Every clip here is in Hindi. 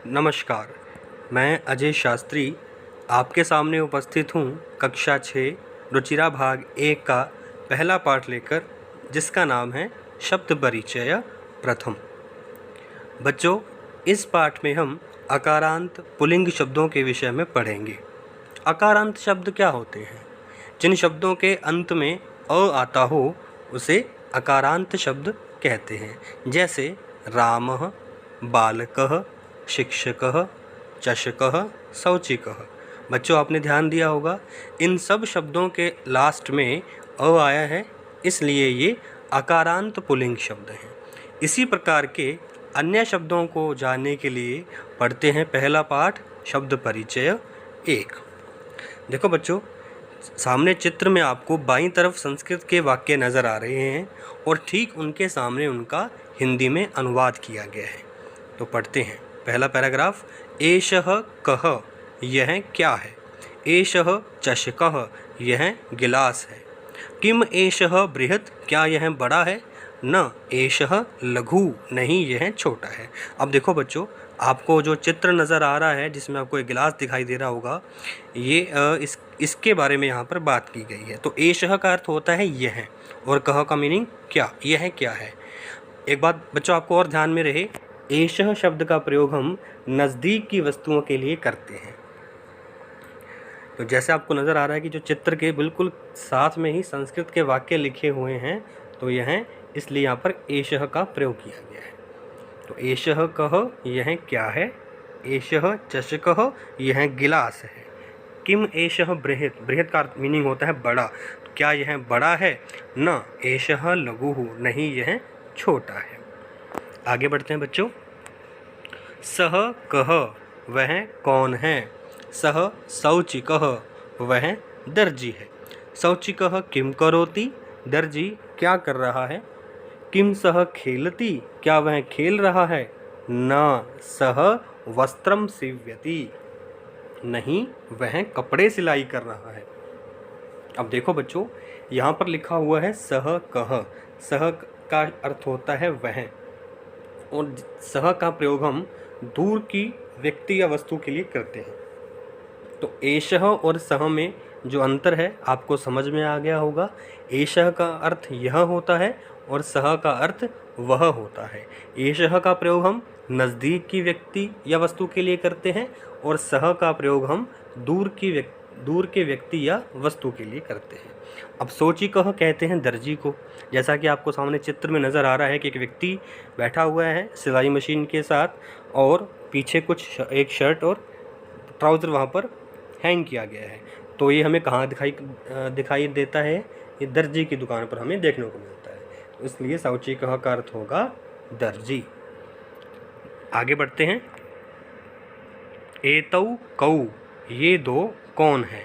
नमस्कार, मैं अजय शास्त्री आपके सामने उपस्थित हूँ कक्षा 6 रुचिरा भाग 1 का पहला पाठ लेकर, जिसका नाम है शब्द परिचय प्रथम। बच्चों, इस पाठ में हम अकारांत पुल्लिंग शब्दों के विषय में पढ़ेंगे। अकारांत शब्द क्या होते हैं? जिन शब्दों के अंत में अ आता हो उसे अकारांत शब्द कहते हैं, जैसे रामः, बालकः, शिक्षकः, चषकः, शौचिकः। बच्चों, आपने ध्यान दिया होगा इन सब शब्दों के लास्ट में अ आया है, इसलिए ये अकारांत पुल्लिंग शब्द हैं। इसी प्रकार के अन्य शब्दों को जानने के लिए पढ़ते हैं पहला पाठ शब्द परिचय 1। देखो बच्चों, सामने चित्र में आपको बाईं तरफ संस्कृत के वाक्य नज़र आ रहे हैं और ठीक उनके सामने उनका हिंदी में अनुवाद किया गया है। तो पढ़ते हैं पहला पैराग्राफ। एषः कः, यह क्या है। एषः चषकः, यह गिलास है। किम एषः बृहत्, क्या यह बड़ा है। न एषः लघु, नहीं यह छोटा है। अब देखो बच्चों, आपको जो चित्र नज़र आ रहा है जिसमें आपको एक गिलास दिखाई दे रहा होगा, ये इसके बारे में यहाँ पर बात की गई है। तो एषः का अर्थ होता है यह, और कह का मीनिंग क्या, यह क्या है। एक बात बच्चों आपको और ध्यान में रहे, एषः शब्द का प्रयोग हम नज़दीक की वस्तुओं के लिए करते हैं। तो जैसे आपको नज़र आ रहा है कि जो चित्र के बिल्कुल साथ में ही संस्कृत के वाक्य लिखे हुए हैं, तो यह इसलिए यहाँ पर एषः का प्रयोग किया गया है। तो एषः कः, यह क्या है। एषः चषकः, यह गिलास है। किम एषः बृहत्, बृहत् का मीनिंग होता है बड़ा, तो क्या यह बड़ा है। न एषः लघुः, नहीं यह छोटा है। आगे बढ़ते हैं बच्चों। सः कः, वह कौन है। सः शौचिकः, वह दर्जी है। शौचिकः किम करोति, दर्जी क्या कर रहा है। किम सः खेलति, क्या वह खेल रहा है। न सः वस्त्रं सीव्यति, नहीं वह कपड़े सिलाई कर रहा है। अब देखो बच्चों, यहाँ पर लिखा हुआ है सः कः। सः का अर्थ होता है वह, और सः का प्रयोग हम दूर की व्यक्ति या वस्तु के लिए करते हैं। तो एषः और सः में जो अंतर है आपको समझ में आ गया होगा। एषः का अर्थ यह होता है और सः का अर्थ वह होता है। एषः का प्रयोग हम नज़दीक की व्यक्ति या वस्तु के लिए करते हैं, और सः का प्रयोग हम दूर के व्यक्ति या वस्तु के लिए करते हैं। अब शौचिकः कहते हैं दर्जी को। जैसा कि आपको सामने चित्र में नज़र आ रहा है कि एक व्यक्ति बैठा हुआ है सिलाई मशीन के साथ, और पीछे कुछ एक शर्ट और ट्राउज़र वहाँ पर हैंग किया गया है। तो ये हमें कहाँ दिखाई देता है, ये दर्जी की दुकान पर हमें देखने को मिलता है। तो इसलिए शौचिकः का अर्थ होगा दर्जी। आगे बढ़ते हैं। एतौ कौ, ये दो कौन है।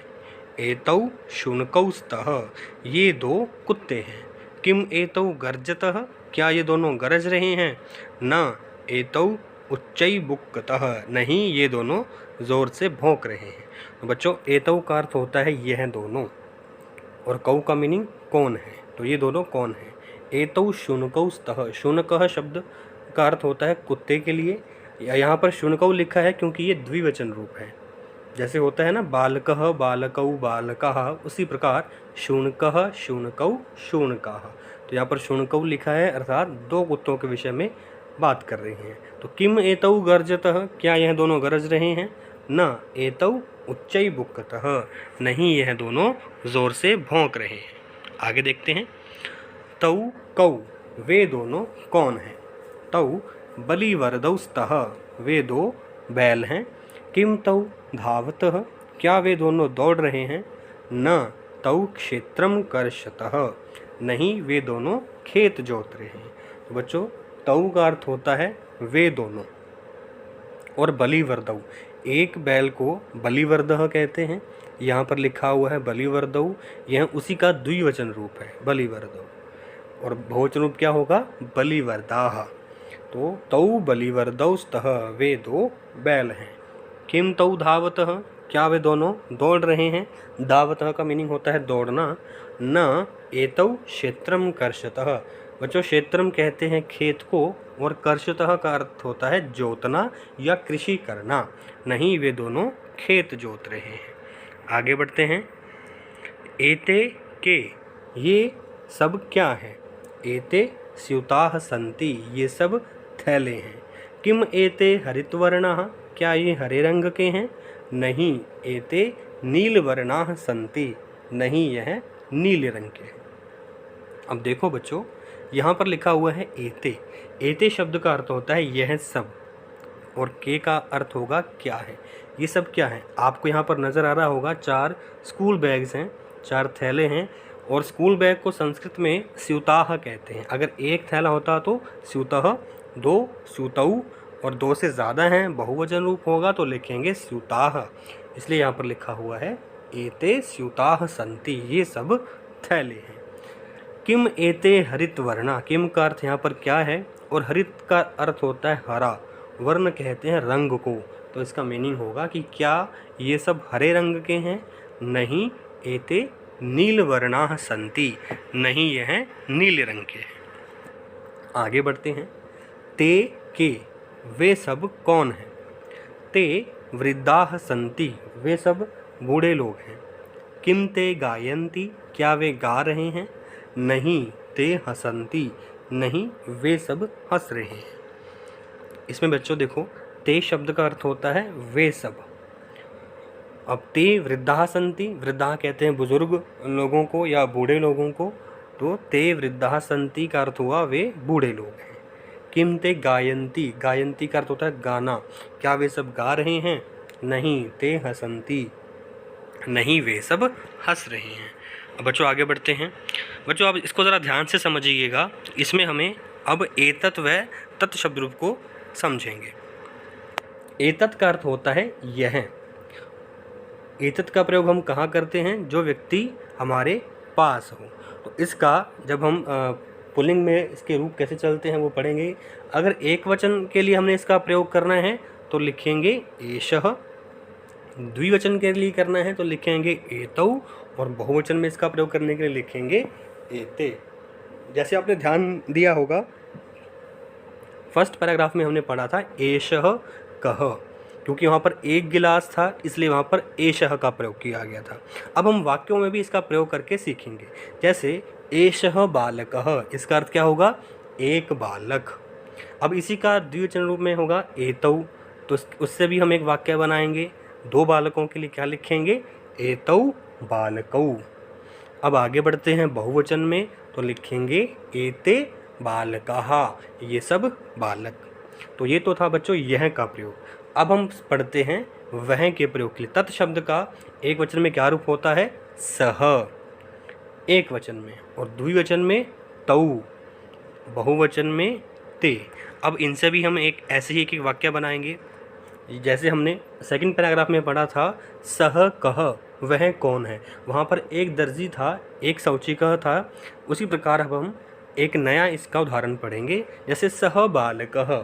एतौ शुनकौ स्तः, ये दो कुत्ते हैं। किम एतौ गर्जतः, क्या ये दोनों गरज रहे हैं। न एतौ उच्चैबुक्कतः, नहीं ये दोनों ज़ोर से भौंक रहे हैं। तो बच्चों, एतौ का अर्थ होता है यह दोनों, और कौ का मीनिंग कौन है, तो ये दोनों कौन है। एतौ शुनकौ स्तः, शुनकः शब्द का अर्थ होता है कुत्ते के लिए। यहाँ पर शुनकौ लिखा है क्योंकि ये द्विवचन रूप है। जैसे होता है ना बालकः, बालकौ, बालकः, उसी प्रकार शुनकः, शुनकौ, शुनकाः। तो यहाँ पर शुनकौ लिखा है, अर्थात दो कुत्तों के विषय में बात कर रहे हैं। तो किम एतौ गर्जतः, क्या यह दोनों गरज रहे हैं। न एतौ उच्चैबुक्कतः, नहीं यह दोनों ज़ोर से भौंक रहे हैं। आगे देखते हैं। तौ कौ, वे दोनों कौन हैं। तौ बलिवर्दौ स्तः, वे दो बैल हैं। किम तौ धावतः, क्या वे दोनों दौड़ रहे हैं। न तौ क्षेत्रम कर्षतः, नहीं वे दोनों खेत जोत रहे हैं। तो बच्चों, तौ का अर्थ होता है वे दोनों, और बलिवर्दौ, एक बैल को बलिवर्दः कहते हैं। यहाँ पर लिखा हुआ है बलिवर्दौ, यह उसी का द्विवचन रूप है बलिवर्दौ, और बहुवचन रूप क्या होगा, बलिवर्दाः। तो तौ बलिवर्दौ स्तः, वे दो बैल हैं। किम तौ धावतः, क्या वे दोनों दौड़ रहे हैं। धावतः का मीनिंग होता है दौड़ना। न एतौ क्षेत्रम कर्षतः, बच्चों क्षेत्रम कहते हैं खेत को और कर्षतः का अर्थ होता है जोतना या कृषि करना। नहीं, वे दोनों खेत जोत रहे हैं। आगे बढ़ते हैं। एते के, ये सब क्या है? एते स्यूताः सन्ति, ये सब थैले हैं। किम एते हरितवर्णाः, क्या ये हरे रंग के हैं? नहीं, एते नीलवर्णाः सन्ति, नहीं यह नीले रंग के हैं। अब देखो बच्चों, यहाँ पर लिखा हुआ है एते। एते शब्द का अर्थ होता है यह सब, और के का अर्थ होगा क्या है। ये सब क्या है? आपको यहाँ पर नज़र आ रहा होगा 4 स्कूल बैग्स हैं, 4 थैले हैं, और स्कूल बैग को संस्कृत में स्यूताः कहते हैं। अगर एक थैला होता तो स्यूतः, 2 स्यूतौ, और 2 से ज़्यादा हैं, बहुवचन रूप होगा तो लिखेंगे स्यूताः। इसलिए यहाँ पर लिखा हुआ है एते स्यूताः सन्ति, ये सब थैले हैं। किम एते हरितवर्णा, किम का अर्थ यहाँ पर क्या है, और हरित का अर्थ होता है हरा, वर्ण कहते हैं रंग को, तो इसका मीनिंग होगा कि क्या ये सब हरे रंग के हैं? नहीं, एते नीलवर्णाः सन्ति, नहीं यह नीले रंग के हैं। आगे बढ़ते हैं। ते के, वे सब कौन हैं? ते वृद्धाः सन्ति, वे सब बूढ़े लोग हैं। किम ते गायन्ति, क्या वे गा रहे हैं? नहीं, ते हसन्ति, नहीं वे सब हंस रहे हैं। इसमें बच्चों देखो, ते शब्द का अर्थ होता है वे सब। अब ते वृद्धाः सन्ति, वृद्धा कहते हैं बुजुर्ग लोगों को या बूढ़े लोगों को, तो ते वृद्धाः सन्ति का अर्थ हुआ वे बूढ़े लोग हैं। किम ते गायन्ति, गायन्ति का अर्थ होता है गाना, क्या वे सब गा रहे हैं? नहीं, ते हसन्ति, नहीं वे सब हंस रहे हैं। अब बच्चों आगे बढ़ते हैं। बच्चों आप इसको ज़रा ध्यान से समझिएगा, इसमें हमें अब एतत् व तत् शब्द रूप को समझेंगे। एतत् का अर्थ होता है यह। एतत् का प्रयोग हम कहाँ करते हैं? जो व्यक्ति हमारे पास हो। तो इसका जब हम पुल्लिंग में इसके रूप कैसे चलते हैं वो पढ़ेंगे। अगर एक वचन के लिए हमने इसका प्रयोग करना है तो लिखेंगे एषः, द्विवचन के लिए करना है तो लिखेंगे एतौ, और बहुवचन में इसका प्रयोग करने के लिए लिखेंगे एते। जैसे आपने ध्यान दिया होगा, फर्स्ट पैराग्राफ में हमने पढ़ा था एषः कः, क्योंकि वहाँ पर एक गिलास था इसलिए वहाँ पर एषः का प्रयोग किया गया था। अब हम वाक्यों में भी इसका प्रयोग करके सीखेंगे। जैसे एषः बालकः, इसका अर्थ क्या होगा? एक बालक। अब इसी का द्विवचन रूप में होगा एतौ, तो उससे भी हम एक वाक्य बनाएंगे। 2 बालकों के लिए क्या लिखेंगे? एतौ बालकौ। अब आगे बढ़ते हैं बहुवचन में, तो लिखेंगे एते बालकाः, ये सब बालक। तो ये तो था बच्चों यह का प्रयोग। अब हम पढ़ते हैं वह के प्रयोग के लिए। तत् शब्द का एक वचन में क्या रूप होता है? सह, एक वचन में, और द्विवचन में तौ, बहुवचन में ते। अब इनसे भी हम एक ऐसे ही एक वाक्य बनाएंगे। जैसे हमने सेकंड पैराग्राफ में पढ़ा था सह कह, वह कौन है, वहाँ पर एक दर्जी था, एक शौचिकः था। उसी प्रकार अब हम एक नया इसका उदाहरण पढ़ेंगे। जैसे सह बालकः,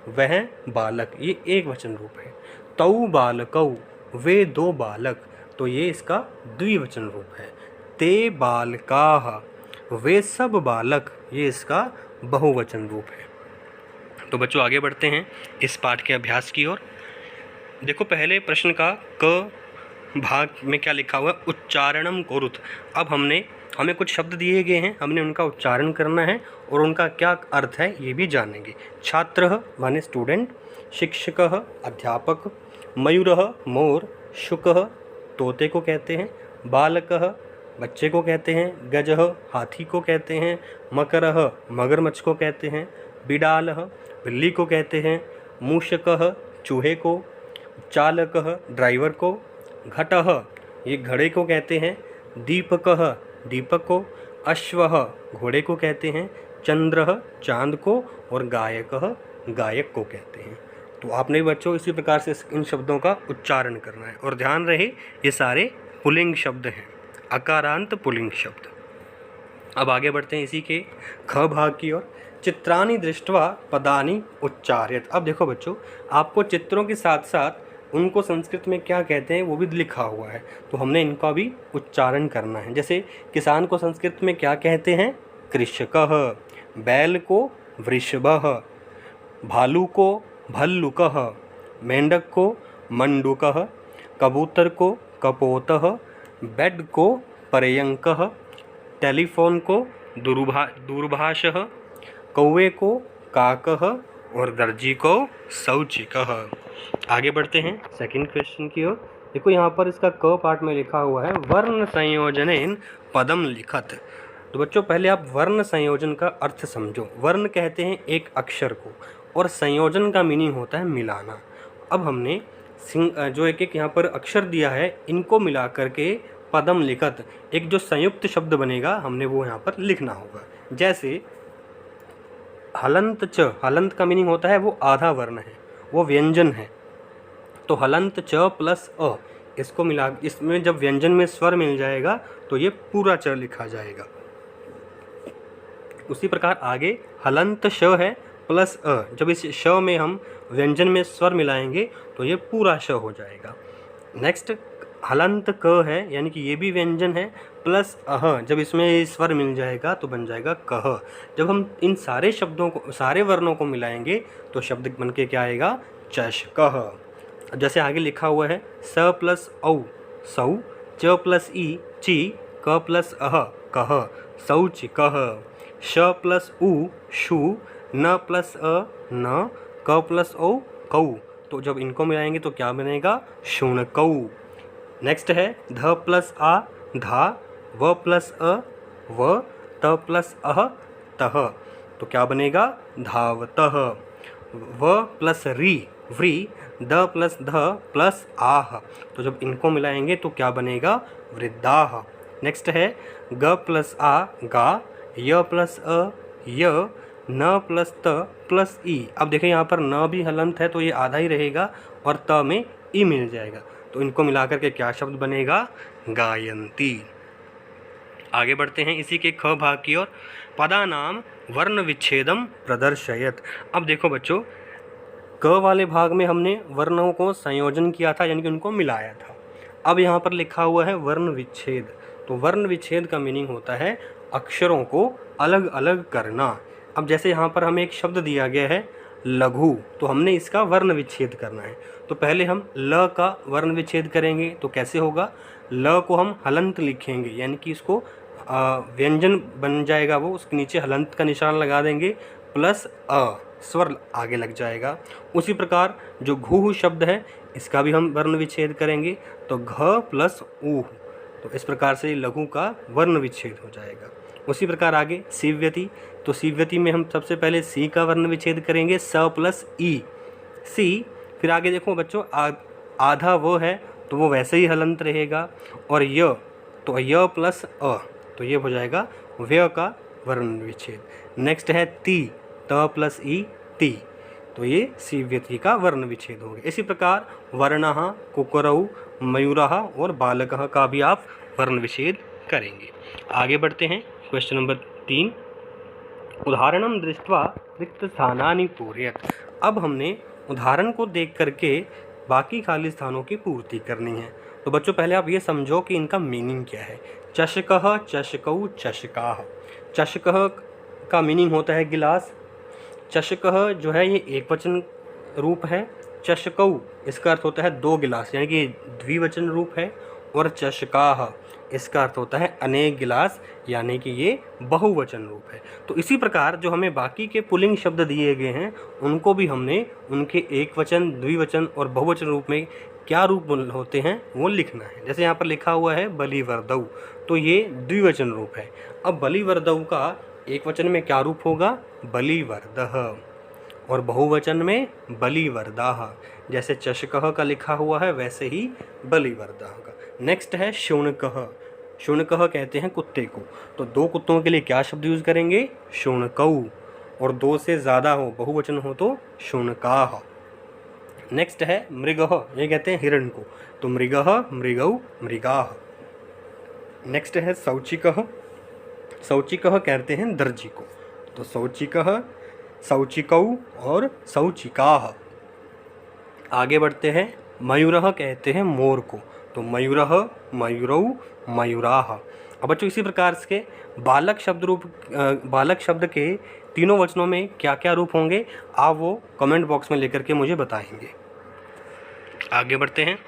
वह बालक, ये एक वचन रूप है। तौ बालकौ, वे 2 बालक, तो ये इसका द्विवचन रूप है। ते बालकाः, वे सब बालक, ये इसका बहुवचन रूप है। तो बच्चों आगे बढ़ते हैं इस पाठ के अभ्यास की ओर। देखो पहले प्रश्न का क भाग में क्या लिखा हुआ है? उच्चारणम कुरुत। अब हमें कुछ शब्द दिए गए हैं, हमने उनका उच्चारण करना है और उनका क्या अर्थ है ये भी जानेंगे। छात्रः माने स्टूडेंट, शिक्षकः अध्यापक, मयूरः मोर, शुकः तोते को कहते हैं, बालकः बच्चे को कहते हैं, गजः हाथी को कहते हैं, मकरः मगरमच्छ को कहते हैं, बिडालः बिल्ली को कहते हैं, मूषकः चूहे को, चालकः ड्राइवर को, घटः ये घड़े को कहते हैं, दीपकः दीपक को, अश्वः घोड़े को कहते हैं, चंद्रः चांद को, और गायकः गायक को कहते हैं। तो आपने बच्चों इसी प्रकार से इन शब्दों का उच्चारण करना है, और ध्यान रहे ये सारे पुल्लिंग शब्द हैं, अकारांत पुल्लिंग शब्द। अब आगे बढ़ते हैं इसी के ख भाग की ओर। चित्राणि दृष्ट्वा पदानि उच्चार्यत। अब देखो बच्चों, आपको चित्रों के साथ साथ उनको संस्कृत में क्या कहते हैं वो भी लिखा हुआ है, तो हमने इनका भी उच्चारण करना है। जैसे किसान को संस्कृत में क्या कहते हैं? कृषकः। बैल को वृषभः, भालू को भल्लुकः, मेंढक को मंडूकः, कबूतर को कपोतः, बेड को पर्यंकः, टेलीफोन को दूरभाषः, कौवे को काकः और दर्जी को शौचिकः। आगे बढ़ते हैं सेकंड क्वेश्चन की ओर। देखो यहाँ पर इसका क पार्ट में लिखा हुआ है वर्ण संयोजनेन पदम लिखत। तो बच्चों पहले आप वर्ण संयोजन का अर्थ समझो। वर्ण कहते हैं एक अक्षर को और संयोजन का मीनिंग होता है मिलाना। अब हमने जो एक एक यहाँ पर अक्षर दिया है इनको मिला करके पदम लिखत एक जो संयुक्त शब्द बनेगा हमने वो यहाँ पर लिखना होगा। जैसे हलंत च, हलंत का मीनिंग होता है वो आधा वर्ण है, वो व्यंजन है। तो हलंत च प्लस अ, इसको मिला, इसमें जब व्यंजन में स्वर मिल जाएगा तो ये पूरा च लिखा जाएगा। उसी प्रकार आगे हलंत श है प्लस अ, जब इस श में हम व्यंजन में स्वर मिलाएंगे तो ये पूरा श हो जाएगा। नेक्स्ट हलंत क है, यानी कि ये भी व्यंजन है, प्लस अह, जब इसमें स्वर मिल जाएगा तो बन जाएगा कह। जब हम इन सारे शब्दों को, सारे वर्णों को मिलाएंगे तो शब्द बन के क्या आएगा, चषकः। जैसे आगे लिखा हुआ है स प्लस औ सौ, च प्लस ई ची, क प्लस अह कह, शौचिकः। श प्लस उ शु, न प्लस अ न, क प्लस ओ कौ। तो जब इनको मिलाएंगे तो क्या बनेगा, शुनकौ। नेक्स्ट है ध प्लस आ धा, व प्लस अ व, त प्लस अह तह। तो क्या बनेगा, धावतः। व प्लस री व्री, द प्लस ध प्लस आह। तो जब इनको मिलाएंगे तो क्या बनेगा, वृद्धाः। नेक्स्ट है ग प्लस आ गा, य प्लस अ य, न प्लस त प्लस ई। अब देखिए यहाँ पर न भी हलंत है तो ये आधा ही रहेगा और त में ई मिल जाएगा। तो इनको मिलाकर के क्या शब्द बनेगा, गायन्ति। आगे बढ़ते हैं इसी के ख भाग की ओर। पदानाम वर्ण विच्छेदम प्रदर्शयत। अब देखो बच्चों, क वाले भाग में हमने वर्णों को संयोजन किया था, यानी कि उनको मिलाया था। अब यहाँ पर लिखा हुआ है वर्ण विच्छेद। तो वर्ण विच्छेद का मीनिंग होता है अक्षरों को अलग अलग करना। अब जैसे यहाँ पर हमें एक शब्द दिया गया है लघु, तो हमने इसका वर्ण विच्छेद करना है। तो पहले हम ल का वर्ण विच्छेद करेंगे तो कैसे होगा, ल को हम हलंत लिखेंगे, यानी कि इसको व्यंजन बन जाएगा वो, उसके नीचे हलंत का निशान लगा देंगे, प्लस अ स्वर आगे लग जाएगा। उसी प्रकार जो घू शब्द है इसका भी हम वर्ण विच्छेद करेंगे तो घ प्लस ऊ। तो इस प्रकार से लघु का वर्ण विच्छेद हो जाएगा। उसी प्रकार आगे सीव्यति। तो सीव्यति में हम सबसे पहले सी का वर्ण विच्छेद करेंगे, स प्लस ई सी। फिर आगे देखो बच्चों, आधा वो है तो वो वैसे ही हलंत रहेगा, और य तो य प्लस अ, तो ये हो जाएगा व्यय का वर्ण विच्छेद। नेक्स्ट है ती, त प्लस ई ती, तो ये सीव्यति का वर्ण विच्छेद हो गया। इसी प्रकार वर्णः, कुकुरौ, मयूरः और बालकः का भी आप वर्ण विच्छेद करेंगे। आगे बढ़ते हैं क्वेश्चन नंबर 3। उदाहरणं दृष्ट्वा रिक्त स्थानानि पूरयत। अब हमने उदाहरण को देख करके बाकी खाली स्थानों की पूर्ति करनी है। तो बच्चों पहले आप ये समझो कि इनका मीनिंग क्या है। चषकः, चषकौ, चषकाः। चषकः का मीनिंग होता है गिलास। चषकः जो है ये एक वचन रूप है। चषकौ इसका अर्थ होता है दो गिलास, यानी कि द्विवचन रूप है। और चषकाः इसका अर्थ होता है अनेक गिलास, यानी कि ये बहुवचन रूप है। तो इसी प्रकार जो हमें बाकी के पुल्लिंग शब्द दिए गए हैं उनको भी हमने उनके एक वचन, द्विवचन और बहुवचन रूप में क्या रूप होते हैं वो लिखना है। जैसे यहाँ पर लिखा हुआ है बलिवर्दौ, तो ये द्विवचन रूप है। अब बलिवर्दौ का एक वचन में क्या रूप होगा, बलिवर्दः, और बहुवचन में बलिवर्दाः। जैसे चषकः का लिखा हुआ है वैसे ही बलिवर्दाः का। नेक्स्ट है शुनकः। शुनकः कहते हैं कुत्ते को, तो दो कुत्तों के लिए क्या शब्द यूज करेंगे, शुनकौ, और दो से ज़्यादा हो, बहुवचन हो तो शुनकाः। नेक्स्ट है मृगः, ये कहते हैं हिरण को, तो मृगः, मृगौ, मृगाः। नेक्स्ट है शौचिकः। शौचिकः कहते हैं दर्जी को, तो शौचिकः, शौचिकौ और शौचिकाः। आगे बढ़ते हैं मयूरः कहते हैं मोर को, तो मयूरः, मयूरौ, मयूराः। अब बच्चों इसी प्रकार से बालक शब्द के तीनों वचनों में क्या क्या रूप होंगे आप वो कमेंट बॉक्स में लेकर के मुझे बताएंगे। आगे बढ़ते हैं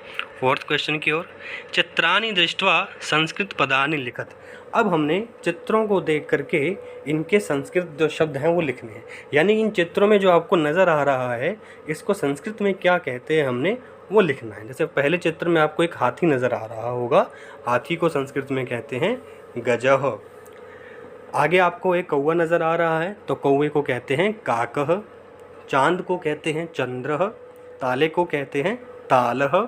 फोर्थ क्वेश्चन की ओर। चित्राणि दृष्ट्वा संस्कृत पदानि लिखत। अब हमने चित्रों को देख करके इनके संस्कृत जो शब्द हैं वो लिखने हैं, यानी इन चित्रों में जो आपको नज़र आ रहा है इसको संस्कृत में क्या कहते हैं हमने वो लिखना है। जैसे पहले चित्र में आपको एक हाथी नज़र आ रहा होगा, हाथी को संस्कृत में कहते हैं गजः। आगे आपको एक कौवा नज़र आ रहा है तो कौवे को कहते हैं काकः। चांद को कहते हैं चंद्रः। ताले को कहते हैं तालः।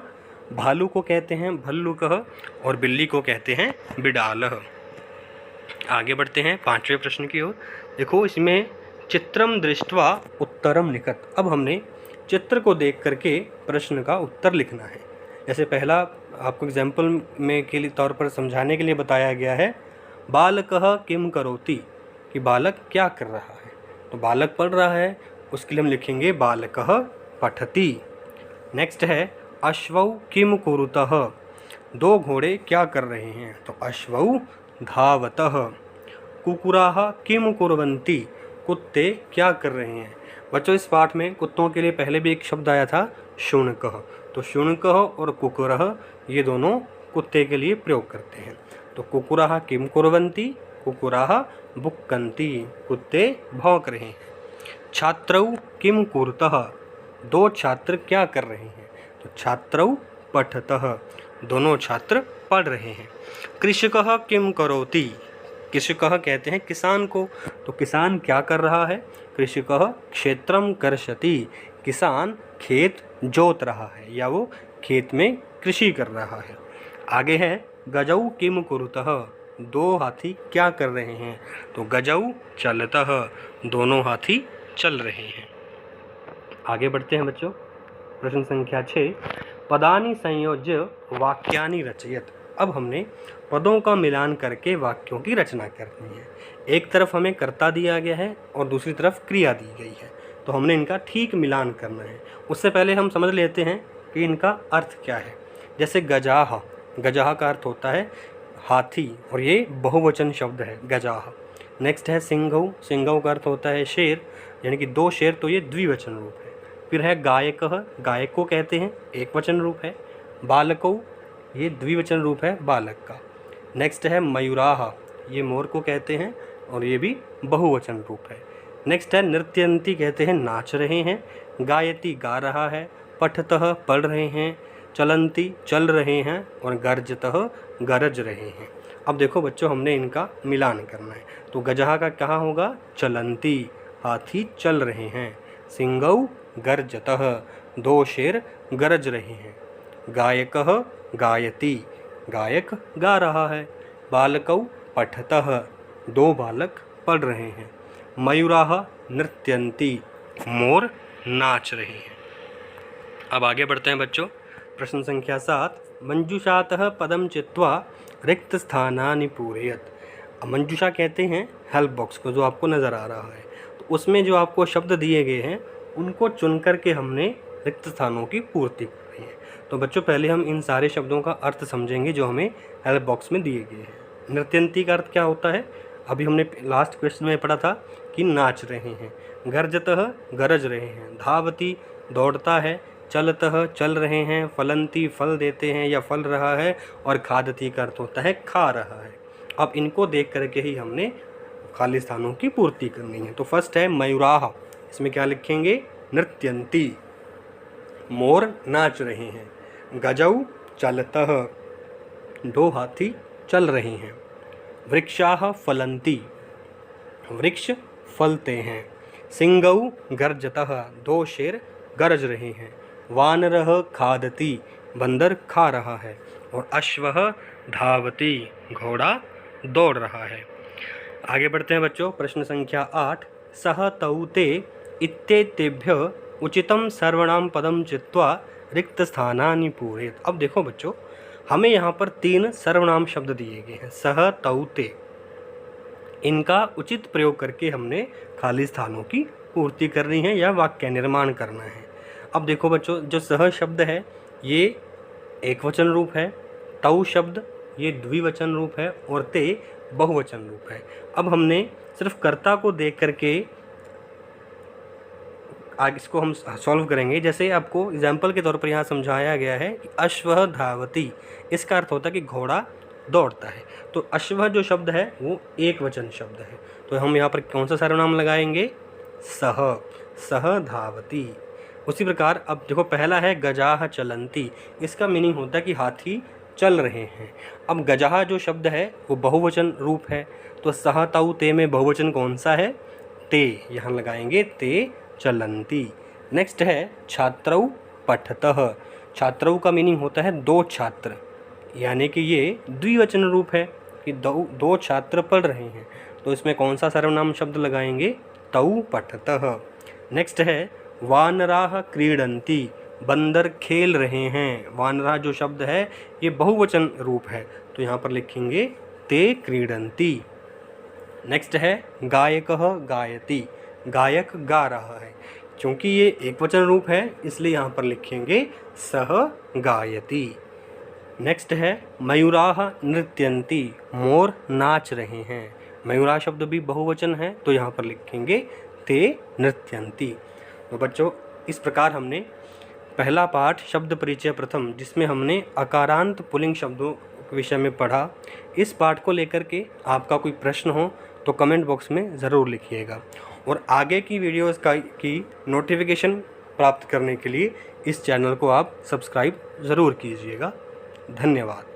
भालू को कहते हैं भल्लुकः और बिल्ली को कहते हैं बिडालः। आगे बढ़ते हैं पांचवें प्रश्न की ओर। देखो इसमें चित्रम दृष्ट्वा उत्तरम लिखत। अब हमने चित्र को देख करके प्रश्न का उत्तर लिखना है। जैसे पहला आपको एग्जाम्पल में के लिए तौर पर समझाने के लिए बताया गया है, बालकः किम करोति, कि बालक क्या कर रहा है। तो बालक पढ़ रहा है, उसके लिए हम लिखेंगे बालकः पठति। नेक्स्ट है अश्वौ किम कुरुतः, दो घोड़े क्या कर रहे हैं। तो अश्वौ धावतः। कुकुराः किम कुर्वन्ति, कुत्ते क्या कर रहे हैं। बच्चों इस पाठ में कुत्तों के लिए पहले भी एक शब्द आया था शुनकः, तो शुनकः और कुकुरः ये दोनों कुत्ते के लिए प्रयोग करते हैं। तो कुकुराः किम कुर्वन्ति, कुकुराः बुक्कन्ति, कुत्ते भौंक रहे हैं। छात्रौ किम कुरुतः, दो छात्र क्या कर रहे हैं। तो छात्रौ पठतः, दोनों छात्र पढ़ रहे हैं। कृषकः किम करोति, कृषकः कहते हैं किसान को, तो किसान क्या कर रहा है। कृषकः क्षेत्रम कर्षति, किसान खेत जोत रहा है या वो खेत में कृषि कर रहा है। आगे है गजौ किम कुरुतः, दो हाथी क्या कर रहे हैं। तो गजौ चलतः, दोनों हाथी चल रहे हैं। आगे बढ़ते हैं बच्चों, प्रश्न संख्या 6, पदानि संयोज्य वाक्यानि रचयत। अब हमने पदों का मिलान करके वाक्यों की रचना करनी है। एक तरफ हमें कर्ता दिया गया है और दूसरी तरफ क्रिया दी गई है, तो हमने इनका ठीक मिलान करना है। उससे पहले हम समझ लेते हैं कि इनका अर्थ क्या है। जैसे गजाह, गजाह का अर्थ होता है हाथी और ये बहुवचन शब्द है गजाह। नेक्स्ट है सिंघौ, सिंघौ का अर्थ होता है शेर, यानी कि दो शेर, तो ये द्विवचन रूप है। फिर है गायकः, गायक को कहते हैं एक वचन रूप है। बालकौ, ये द्विवचन रूप है बालक का। नेक्स्ट है मयूराः, ये मोर को कहते हैं और ये भी बहुवचन रूप है। नेक्स्ट है नृत्यन्ति, कहते हैं नाच रहे हैं। गायति गा रहा है। पठतः पढ़ रहे हैं। चलन्ति चल रहे हैं और गर्जतः गरज रहे हैं। अब देखो बच्चों हमने इनका मिलान करना है। तो गजहा का कहाँ होगा, चलन्ति, हाथी चल रहे हैं। सिंघौ गर्जतः, दो शेर गरज रहे हैं। गायकः गायति, गायक गा रहा है। बालकौ पठतः, दो बालक पढ़ रहे हैं। मयूराः नृत्यन्ति, मोर नाच रहे हैं। अब आगे बढ़ते हैं बच्चों, प्रश्न संख्या 7, मंजूषातः पदम चित्वा रिक्त स्थानानि पूरयत। मंजूषा कहते हैं हेल्प बॉक्स को, जो आपको नज़र आ रहा है। तो उसमें जो आपको शब्द दिए गए हैं उनको चुन करके हमने रिक्त स्थानों की पूर्ति करनी है। तो बच्चों पहले हम इन सारे शब्दों का अर्थ समझेंगे जो हमें हेल्प बॉक्स में दिए गए हैं। नृत्यंती का अर्थ क्या होता है, अभी हमने लास्ट क्वेश्चन में पढ़ा था कि नाच रहे हैं। गर्जतः गरज रहे हैं। धावती दौड़ता है। चलतः चल रहे हैं। फलंती फल देते हैं या फल रहा है। और खादती का अर्थ होता है खा रहा है। अब इनको देख करके ही हमने खाली स्थानों की पूर्ति करनी है। तो फर्स्ट है मयूराः, इसमें क्या लिखेंगे, नृत्यंती, मोर नाच रहे हैं। गजौ चलतः, दो हाथी चल रहे हैं। वृक्षाः फलन्ति, वृक्ष फलते हैं। सिंघौ गर्जतः, दो शेर गरज रहे हैं। वानरः खादति, बंदर खा रहा है। और अश्वः धावति, घोड़ा दौड़ रहा है। आगे बढ़ते हैं बच्चों, प्रश्न संख्या 8, सह तौ ते इत्येतेभ्य उचितम सर्वनाम पदम चित्वा रिक्त स्थानानि पूरयेत। अब देखो बच्चों हमें यहाँ पर 3 सर्वनाम शब्द दिए गए हैं, सह तौ ते। इनका उचित प्रयोग करके हमने खाली स्थानों की पूर्ति करनी है या वाक्य निर्माण करना है। अब देखो बच्चों, जो सह शब्द है ये एक वचन रूप है, तौ शब्द ये द्विवचन रूप है और ते बहुवचन रूप है। अब हमने सिर्फ कर्ता को देख करके आगे इसको हम सॉल्व करेंगे। जैसे आपको एग्जाम्पल के तौर पर यहाँ समझाया गया है कि अश्व धावती, इसका अर्थ होता है कि घोड़ा दौड़ता है। तो अश्व जो शब्द है वो एक वचन शब्द है, तो हम यहाँ पर कौन सा सर्वनाम लगाएंगे? सह, सह धावती। उसी प्रकार अब देखो पहला है गजाह चलंती, इसका मीनिंग होता है कि हाथी चल रहे हैं। अब गजाह जो शब्द है वो बहुवचन रूप है, तो सह ताऊ ते में बहुवचन कौन सा है? ते, यहाँ लगाएंगे ते चलंती। नेक्स्ट है छात्रौ पठतः, छात्रौ का मीनिंग होता है दो छात्र, यानी कि ये द्विवचन रूप है कि दो छात्र पढ़ रहे हैं, तो इसमें कौन सा सर्वनाम शब्द लगाएंगे? तौ पठतः। नेक्स्ट है वानराः क्रीडन्ति, बंदर खेल रहे हैं। वानरा जो शब्द है ये बहुवचन रूप है, तो यहाँ पर लिखेंगे ते क्रीडन्ति। नेक्स्ट है गायकः गायति, गायक गा रहा है। क्योंकि ये एक वचन रूप है इसलिए यहाँ पर लिखेंगे सह गायति। नेक्स्ट है मयूराः नृत्यन्ति, मोर नाच रहे हैं। मयूरा शब्द भी बहुवचन है, तो यहाँ पर लिखेंगे ते नृत्यन्ति। तो बच्चों इस प्रकार हमने पहला पाठ शब्द परिचय प्रथम, जिसमें हमने अकारांत पुल्लिंग शब्दों के विषय में पढ़ा। इस पाठ को लेकर के आपका कोई प्रश्न हो तो कमेंट बॉक्स में ज़रूर लिखिएगा, और आगे की वीडियोस की नोटिफिकेशन प्राप्त करने के लिए इस चैनल को आप सब्सक्राइब ज़रूर कीजिएगा। धन्यवाद।